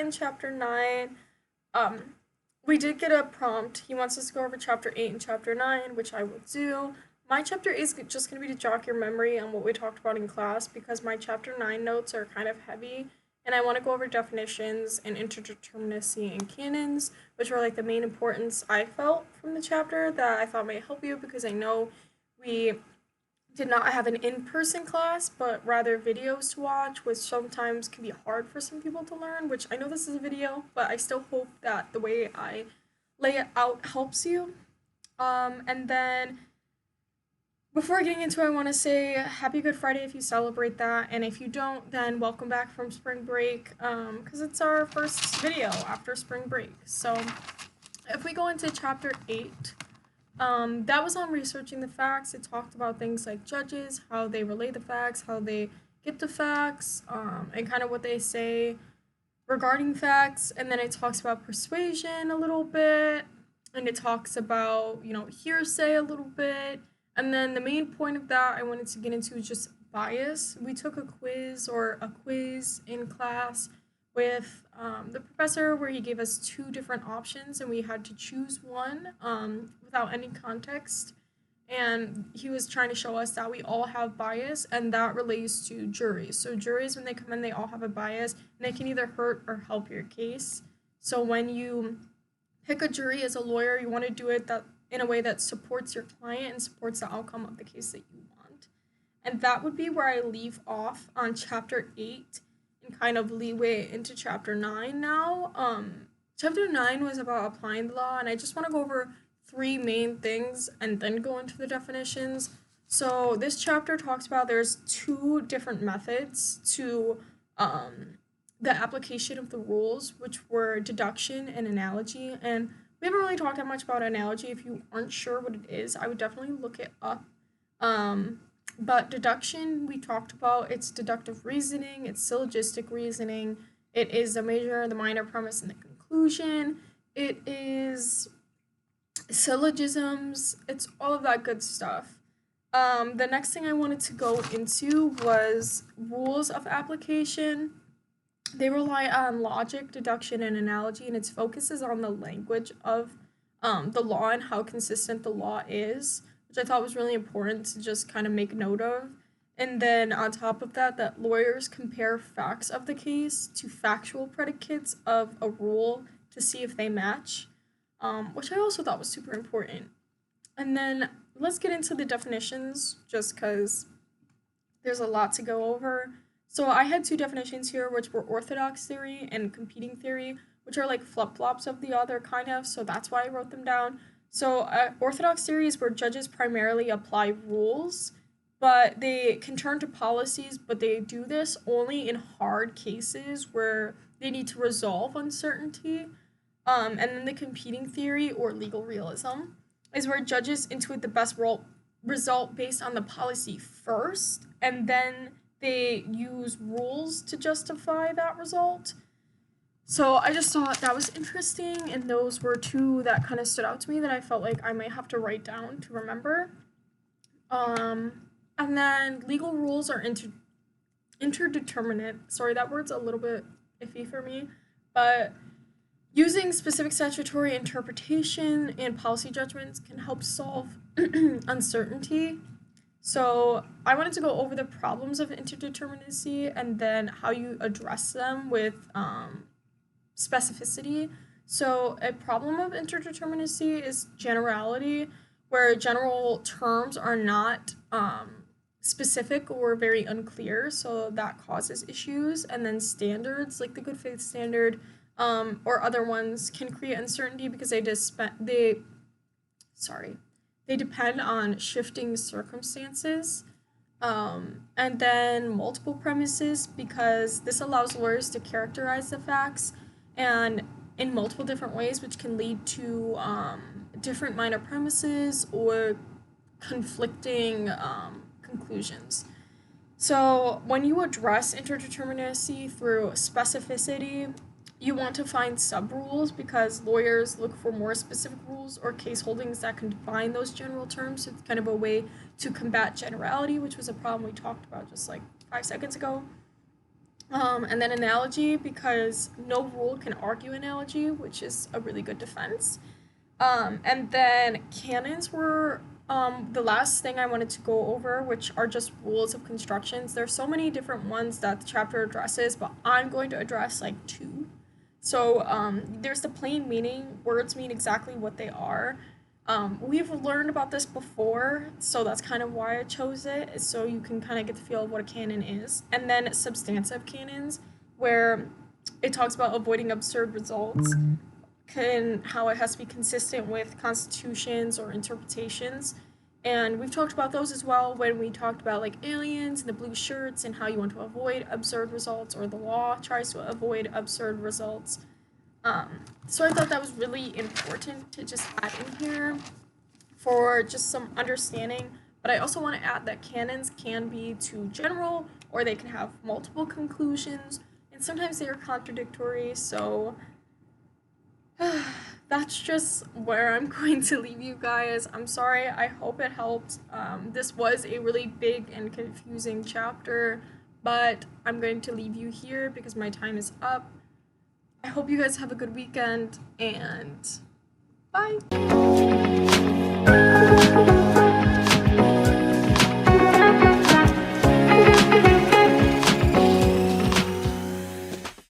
in chapter 9. Um, we did get a prompt. He wants us to go over chapter 8 and chapter 9, which I will do. My chapter 8 is just going to be to jog your memory on what we talked about in class because my chapter 9 notes are kind of heavy. And I want to go over definitions and interdeterminacy and canons, which were like the main importance I felt from the chapter that I thought might help you because I know we did not have an in-person class, but rather videos to watch, which sometimes can be hard for some people to learn, which I know this is a video, but I still hope that the way I lay it out helps you. And then before getting into it, I want to say happy Good Friday if you celebrate that, and if you don't, then welcome back from spring break, because it's our first video after spring break. So if we go into chapter 8, that was on researching the facts. It talked about things like judges, how they relay the facts, how they get the facts, and kind of what they say regarding facts. And then it talks about persuasion a little bit, and it talks about, hearsay a little bit. And then the main point of that I wanted to get into is just bias. We took a quiz in class with the professor where he gave us two different options and we had to choose one without any context. And he was trying to show us that we all have bias and that relates to juries. So juries, when they come in, they all have a bias and they can either hurt or help your case. So when you pick a jury as a lawyer, you want to do it that in a way that supports your client and supports the outcome of the case that you want. And that would be where I leave off on chapter 8 and kind of leeway into chapter 9 now. Chapter 9 was about applying the law, and I just want to go over three main things and then go into the definitions. So this chapter talks about there's two different methods to the application of the rules, which were deduction and analogy. And we haven't really talked that much about analogy. If you aren't sure what it is, I would definitely look it up. But deduction, we talked about, it's deductive reasoning, it's syllogistic reasoning, it is the major, the minor premise, and the conclusion. It is syllogisms, it's all of that good stuff. The next thing I wanted to go into was rules of application. They rely on logic, deduction, and analogy, and its focus is on the language of the law and how consistent the law is, which I thought was really important to just kind of make note of. And then on top of that, that lawyers compare facts of the case to factual predicates of a rule to see if they match, which I also thought was super important. And then let's get into the definitions, just because there's a lot to go over. So I had two definitions here, which were orthodox theory and competing theory, which are like flip-flops of the other, kind of, so that's why I wrote them down. So orthodox theory is where judges primarily apply rules, but they can turn to policies, but they do this only in hard cases where they need to resolve uncertainty. And then the competing theory, or legal realism, is where judges intuit the best result based on the policy first, and then they use rules to justify that result. So I just thought that was interesting, and those were two that kind of stood out to me that I felt like I might have to write down to remember. And then legal rules are interdeterminate. Sorry, that word's a little bit iffy for me, but using specific statutory interpretation and policy judgments can help solve uncertainty. So I wanted to go over the problems of interdeterminacy and then how you address them with specificity. So a problem of interdeterminacy is generality, where general terms are not specific or very unclear, so that causes issues. And then standards, like the good faith standard, or other ones, can create uncertainty because they depend on shifting circumstances. And then multiple premises, because this allows lawyers to characterize the facts and in multiple different ways, which can lead to different minor premises or conflicting conclusions. So when you address interdeterminacy through specificity, you want to find sub-rules because lawyers look for more specific rules or case holdings that can define those general terms. So it's kind of a way to combat generality, which was a problem we talked about just like 5 seconds ago. And then analogy, because no rule can argue analogy, which is a really good defense. And then canons were the last thing I wanted to go over, which are just rules of constructions. There's so many different ones that the chapter addresses, but I'm going to address like two. So there's the plain meaning. Words mean exactly what they are. We've learned about this before, so that's kind of why I chose it, so you can kind of get the feel of what a canon is. And then substantive canons, where it talks about avoiding absurd results, how it has to be consistent with constitutions or interpretations. And we've talked about those as well when we talked about like aliens and the blue shirts and how you want to avoid absurd results, or the law tries to avoid absurd results. So I thought that was really important to just add in here for just some understanding. But I also want to add that canons can be too general, or they can have multiple conclusions, and sometimes they are contradictory. So that's just where I'm going to leave you guys. I'm sorry. I hope it helped. This was a really big and confusing chapter, but I'm going to leave you here because my time is up. I hope you guys have a good weekend, and bye.